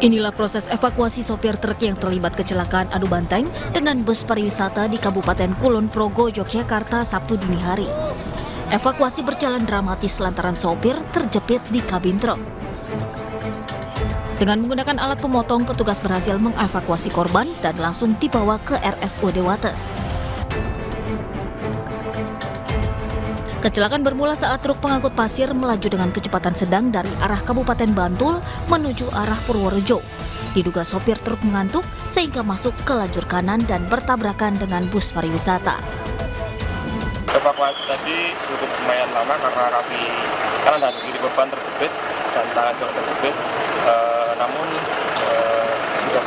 Inilah proses evakuasi sopir truk yang terlibat kecelakaan adu banteng dengan bus pariwisata di Kabupaten Kulon Progo, Yogyakarta, Sabtu dini hari. Evakuasi berjalan dramatis lantaran sopir terjepit di kabin truk. Dengan menggunakan alat pemotong, petugas berhasil mengevakuasi korban dan langsung dibawa ke RSUD Wates. Kecelakaan bermula saat truk pengangkut pasir melaju dengan kecepatan sedang dari arah Kabupaten Bantul menuju arah Purworejo. Diduga sopir truk mengantuk sehingga masuk ke lajur kanan dan bertabrakan dengan bus pariwisata. Evakuasi tadi cukup lumayan lama karena kaki kanan dan kiri korban terjepit dan tangan juga terjepit. Namun sudah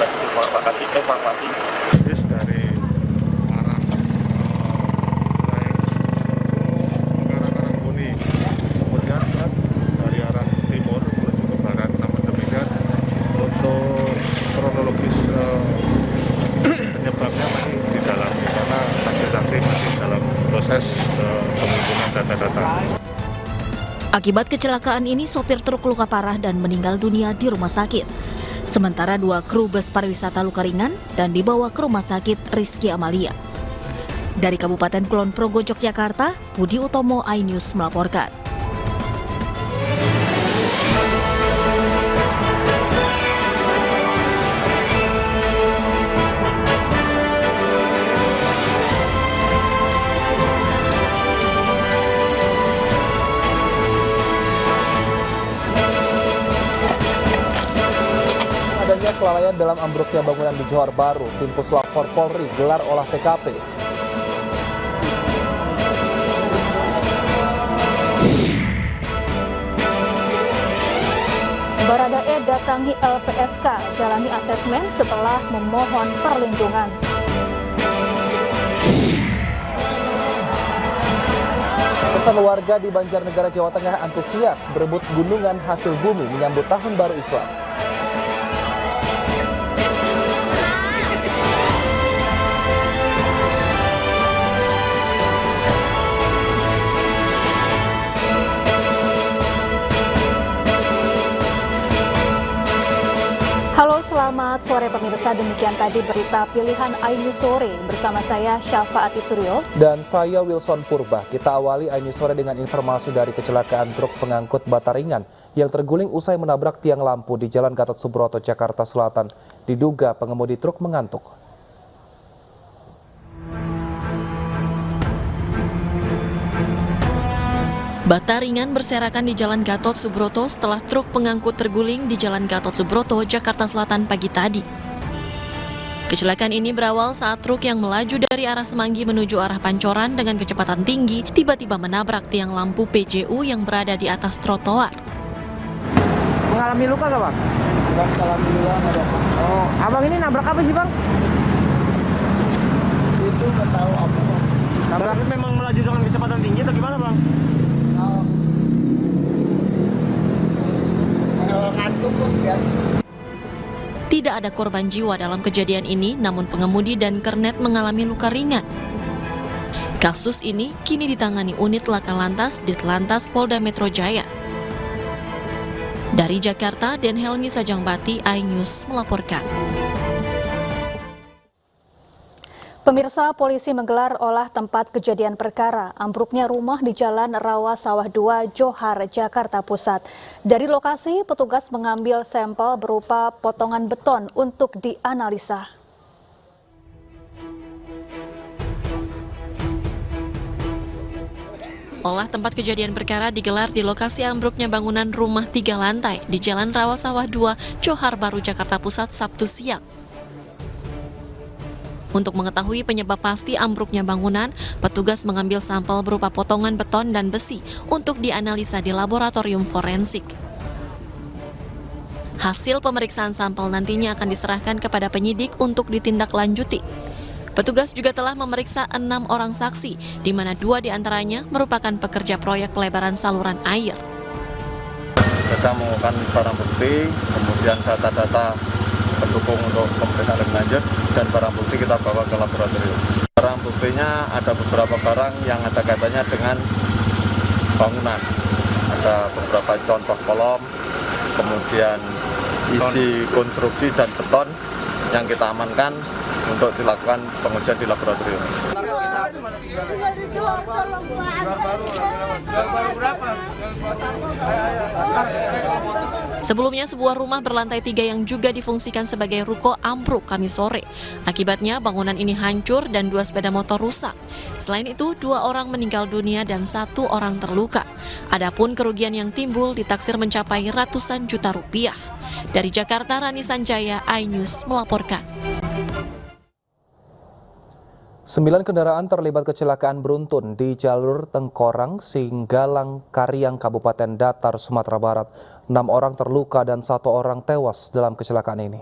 berhasil evakuasi. Dari arah Karangkuni, kemudian dari arah timur menuju ke barat. Namun demikian untuk kronologis penyebabnya masih didalami karena saksi-saksi masih dalam proses pengumpulan data-data. Akibat kecelakaan ini, sopir truk luka parah dan meninggal dunia di rumah sakit. Sementara 2 kru bus pariwisata luka ringan dan dibawa ke rumah sakit Rizky Amalia. Dari Kabupaten Kulon Progo, Yogyakarta, Budi Utomo, iNews melaporkan. Adanya kelalaian dalam ambruknya bangunan di Johor Baru, tim Puslap 4 Polri gelar olah TKP. Baradae datangi LPSK, jalani asesmen setelah memohon perlindungan. Ratusan warga di Banjarnegara, Jawa Tengah antusias berebut gunungan hasil bumi menyambut Tahun Baru Islam. Halo, selamat sore pemirsa. Demikian tadi berita pilihan iNews Sore bersama saya Syafaati Suryo Dan saya Wilson Purba. Kita awali iNews Sore dengan informasi dari kecelakaan truk pengangkut bata ringan yang terguling usai menabrak tiang lampu di Jalan Gatot Subroto, Jakarta Selatan. Diduga pengemudi truk mengantuk. Bata ringan berserakan di Jalan Gatot Subroto setelah truk pengangkut terguling di Jalan Gatot Subroto, Jakarta Selatan pagi tadi. Kecelakaan ini berawal saat truk yang melaju dari arah Semanggi menuju arah Pancoran dengan kecepatan tinggi tiba-tiba menabrak tiang lampu PJU yang berada di atas trotoar. Mengalami luka nggak, Bang? Enggak, alhamdulillah nggak ada. Oh, abang ini nabrak apa sih, Bang? Itu nggak tahu apa. Nabrak memang melaju dengan kecepatan tinggi atau gimana, Bang? Ngantuk kok biasa. Tidak ada korban jiwa dalam kejadian ini, namun pengemudi dan kernet mengalami luka ringan. Kasus ini kini ditangani unit Laka Lantas Ditlantas Polda Metro Jaya. Dari Jakarta, Den Helmi Sajangbati, iNews melaporkan. Pemirsa, polisi menggelar olah tempat kejadian perkara ambruknya rumah di Jalan Rawa Sawah 2, Johar, Jakarta Pusat. Dari lokasi, petugas mengambil sampel berupa potongan beton untuk dianalisa. Olah tempat kejadian perkara digelar di lokasi ambruknya bangunan rumah 3 lantai di Jalan Rawa Sawah 2, Johar Baru, Jakarta Pusat, Sabtu siang. Untuk mengetahui penyebab pasti ambruknya bangunan, petugas mengambil sampel berupa potongan beton dan besi untuk dianalisa di laboratorium forensik. Hasil pemeriksaan sampel nantinya akan diserahkan kepada penyidik untuk ditindaklanjuti. Petugas juga telah memeriksa 6 orang saksi, di mana 2 diantaranya merupakan pekerja proyek pelebaran saluran air. Kita mengumpulkan barang bukti, kemudian data-data pendukung untuk pemeriksaan lebih lanjut, dan barang bukti kita bawa ke laboratorium. Barang buktinya ada beberapa barang yang ada kaitannya dengan bangunan. Ada beberapa contoh kolom, kemudian isi konstruksi dan beton yang kita amankan untuk dilakukan pengujian di laboratorium. Sebelumnya, sebuah rumah berlantai 3 yang juga difungsikan sebagai ruko ambruk Kamis sore. Akibatnya, bangunan ini hancur dan 2 sepeda motor rusak. Selain itu, 2 orang meninggal dunia dan 1 orang terluka. Adapun kerugian yang timbul ditaksir mencapai ratusan juta rupiah. Dari Jakarta, Rani Sanjaya, iNews melaporkan. 9 kendaraan terlibat kecelakaan beruntun di jalur Tengkorang, Singgalang, Karyang, Kabupaten Datar, Sumatera Barat. 6 orang terluka dan 1 orang tewas dalam kecelakaan ini.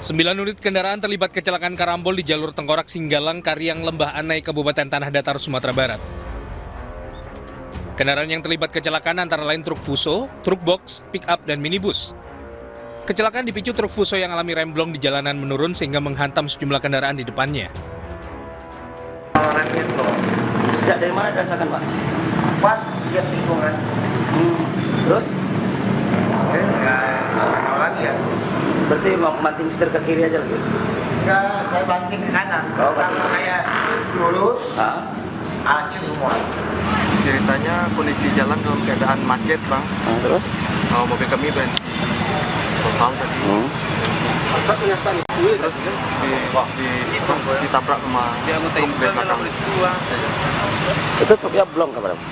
Sembilan unit kendaraan terlibat kecelakaan karambol di jalur Tengkorak, Singgalang, Karyang, Lembah Anai, Kabupaten Tanah Datar, Sumatera Barat. Kendaraan yang terlibat kecelakaan antara lain truk fuso, truk box, pick-up, dan minibus. Kecelakaan dipicu truk fuso yang alami remblong di jalanan menurun sehingga menghantam sejumlah kendaraan di depannya. Sejak dari mana dirasakan, Pak? Pas siap tikungan. Terus? Oke, lagi ya. Berarti mau banting setir ke kiri aja lagi? Enggak, saya banting ke kanan. Kalau saya lurus, acuh semua. Ceritanya kondisi jalan dalam keadaan macet, Bang. Terus? Mobil kami berhenti total tadi. Terus ditabrak sama truk di belakang. Itu truknya blong ke berapa?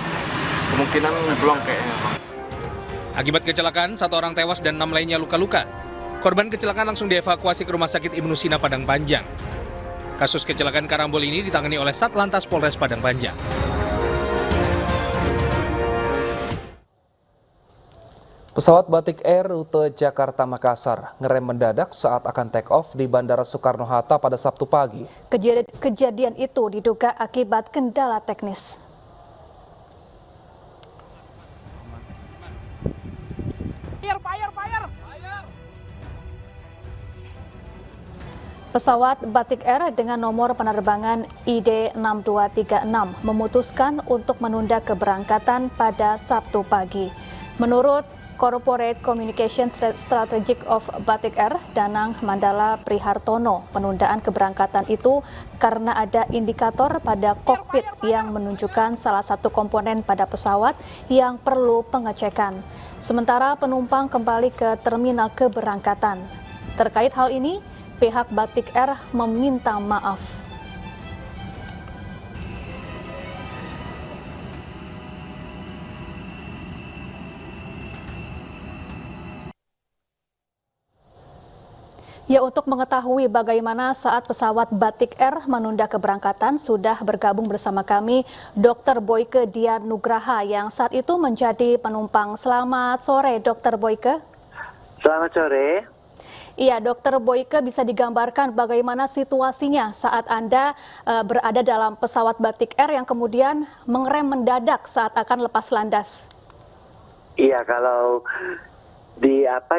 Kemungkinan blong kayaknya, Bang. Akibat kecelakaan, 1 orang tewas dan 6 lainnya luka-luka. Korban kecelakaan langsung dievakuasi ke Rumah Sakit Ibnu Sina Padang Panjang. Kasus kecelakaan karambol ini ditangani oleh Satlantas Polres Padang Panjang. Pesawat Batik Air rute Jakarta-Makassar ngerem mendadak saat akan take off di Bandara Soekarno-Hatta pada Sabtu pagi. Kejadian itu diduga akibat kendala teknis. Pesawat Batik Air dengan nomor penerbangan ID 6236 memutuskan untuk menunda keberangkatan pada Sabtu pagi. Menurut Corporate Communication Strategic of Batik Air, Danang Mandala Prihartono, penundaan keberangkatan itu karena ada indikator pada kokpit yang menunjukkan salah satu komponen pada pesawat yang perlu pengecekan. Sementara penumpang kembali ke terminal keberangkatan. Terkait hal ini, pihak Batik Air meminta maaf. Ya, untuk mengetahui bagaimana saat pesawat Batik Air menunda keberangkatan, sudah bergabung bersama kami Dr. Boyke Dian Nugraha yang saat itu menjadi penumpang. Selamat sore, Dr. Boyke. Selamat sore. Iya, Dr. Boyke, bisa digambarkan bagaimana situasinya saat Anda berada dalam pesawat Batik Air yang kemudian mengerem mendadak saat akan lepas landas? Iya, kalau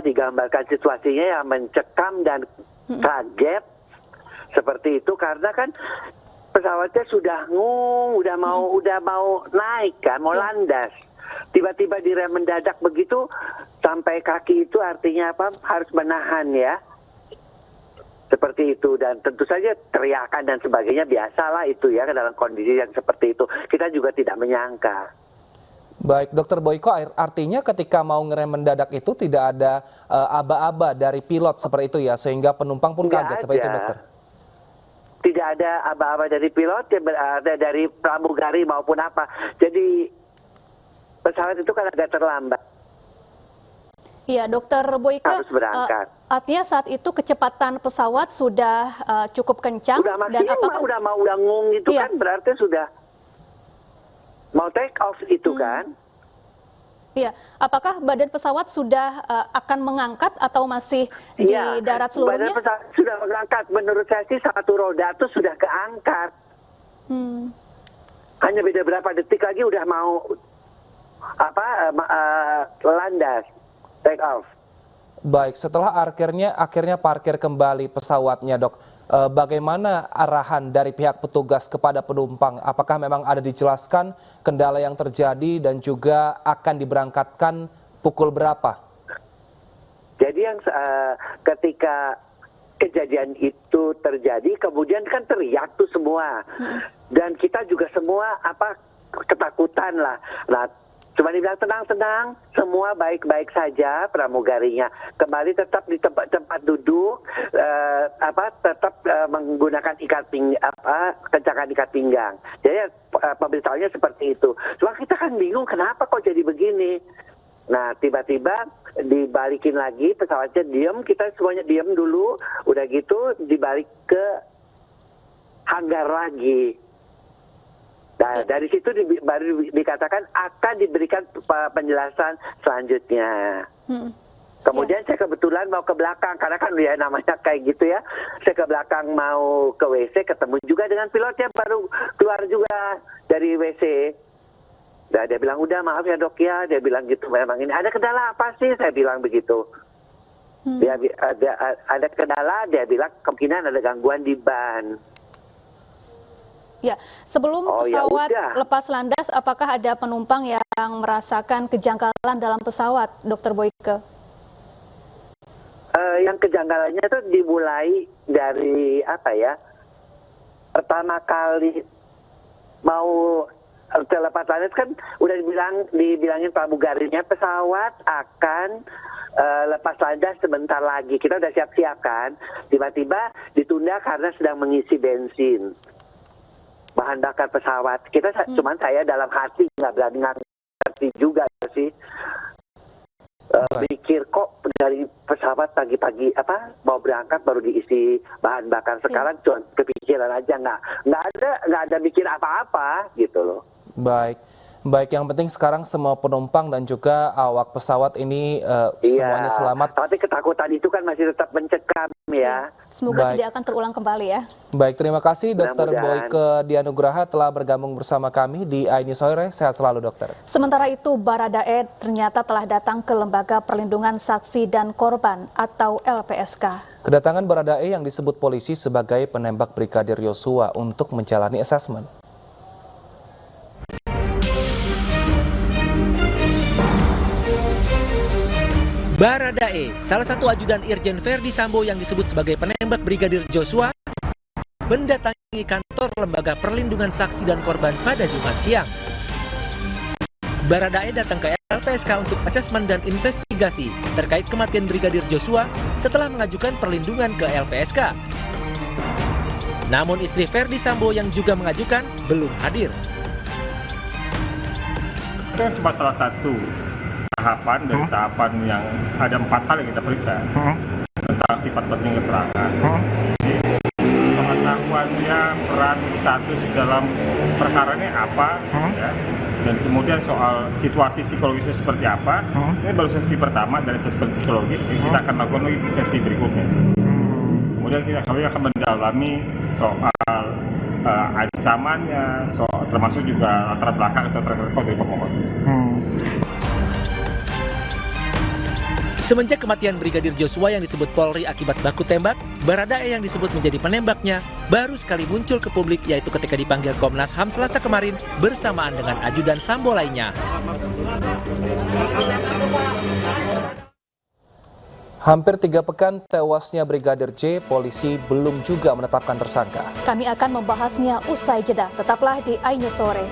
digambarkan situasinya yang mencekam dan kaget seperti itu karena kan pesawatnya sudah mau naik kan, mau landas. Tiba-tiba direm mendadak begitu sampai kaki itu artinya apa? Harus menahan ya. Seperti itu, dan tentu saja teriakan dan sebagainya biasalah itu ya dalam kondisi yang seperti itu. Kita juga tidak menyangka. Baik, Dr. Boyko, artinya ketika mau ngerem mendadak itu tidak ada aba-aba dari pilot seperti itu ya, sehingga penumpang pun kaget seperti itu, dokter? Tidak ada aba-aba dari pilot, dari pramugari maupun apa. Jadi pesawat itu kan agak terlambat. Iya, Dr. Boyke, harus berangkat. Artinya saat itu kecepatan pesawat sudah cukup kencang. Udah maksimal, udah ngung itu kan, berarti sudah mau take off itu kan? Iya, apakah badan pesawat sudah akan mengangkat atau masih di darat seluruhnya? Badan pesawat sudah mengangkat. Menurut saya sih satu roda itu sudah keangkat. Hanya beda berapa detik lagi udah mau landas, take off. Baik, setelah akhirnya parkir kembali pesawatnya, Dok. bagaimana arahan dari pihak petugas kepada penumpang? Apakah memang ada dijelaskan kendala yang terjadi dan juga akan diberangkatkan pukul berapa? Jadi yang ketika kejadian itu terjadi, kemudian kan teriak tuh semua, dan kita juga semua ketakutan lah. Nah, cuma dibilang tenang, semua baik-baik saja pramugarinya. Kembali tetap di tempat duduk, tetap menggunakan kencangan ikat pinggang. Jadi pemberitahuannya seperti itu. Cuma kita kan bingung kenapa kok jadi begini. Nah, tiba-tiba dibalikin lagi, pesawatnya diem, kita semuanya diem dulu, udah gitu dibalik ke hanggar lagi. Nah, dari situ baru dikatakan akan diberikan penjelasan selanjutnya. Kemudian saya kebetulan mau ke belakang, karena kan ya namanya kayak gitu ya. Saya ke belakang mau ke WC, ketemu juga dengan pilotnya, baru keluar juga dari WC. Nah, dia bilang, udah maaf ya dok ya, dia bilang gitu, memang ini ada kendala apa sih, saya bilang begitu. Dia ada kendala, dia bilang kemungkinan ada gangguan di ban. Ya, sebelum pesawat lepas landas, apakah ada penumpang yang merasakan kejanggalan dalam pesawat, Dr. Boyke? Yang kejanggalannya itu dimulai dari pertama kali mau terlepas landas kan udah dibilangin pramugarinya pesawat akan lepas landas sebentar lagi. Kita udah siap-siap kan, tiba-tiba ditunda karena sedang mengisi bensin bahan bakar pesawat. Cuman saya dalam hati nggak berani ngerti juga sih. Pikir kok dari pesawat pagi-pagi mau berangkat baru diisi bahan bakar. Sekarang cuma kepikiran aja, nggak ada mikir apa-apa gitu loh. Baik, yang penting sekarang semua penumpang dan juga awak pesawat ini semuanya selamat. Tapi ketakutan itu kan masih tetap mencekam ya. Semoga tidak akan terulang kembali ya. Baik, terima kasih Dr. Boyke Dianugraha telah bergabung bersama kami di iNews Sore. Sehat selalu dokter. Sementara itu Baradae ternyata telah datang ke Lembaga Perlindungan Saksi dan Korban atau LPSK. Kedatangan Baradae yang disebut polisi sebagai penembak Brigadir Yosua untuk menjalani asesmen. Baradae, salah satu ajudan Irjen Verdi Sambo yang disebut sebagai penembak Brigadir Joshua, mendatangi kantor Lembaga Perlindungan Saksi dan Korban pada Jumat siang. Baradae datang ke LPSK untuk asesmen dan investigasi terkait kematian Brigadir Joshua setelah mengajukan perlindungan ke LPSK. Namun istri Verdi Sambo yang juga mengajukan belum hadir. Itu cuma salah satu tahapan dari tahapan yang ada 4 hal yang kita periksa tentang sifat penting keterangan. Jadi pengetahuannya, peran, status dalam perkara ini apa, ya, dan kemudian soal situasi psikologisnya seperti apa. Ini baru sesi pertama dari asesmen psikologis, kita akan lakukan lagi sesi berikutnya. Kemudian kami akan mendalami soal ancamannya, termasuk juga latar belakang atau track record dari pemohon. Semenjak kematian Brigadir Joshua yang disebut Polri akibat baku tembak, Baradae yang disebut menjadi penembaknya baru sekali muncul ke publik, yaitu ketika dipanggil Komnas HAM Selasa kemarin bersamaan dengan ajudan Sambo lainnya. Hampir 3 pekan tewasnya Brigadir J, polisi belum juga menetapkan tersangka. Kami akan membahasnya usai jeda. Tetaplah di iNews Sore.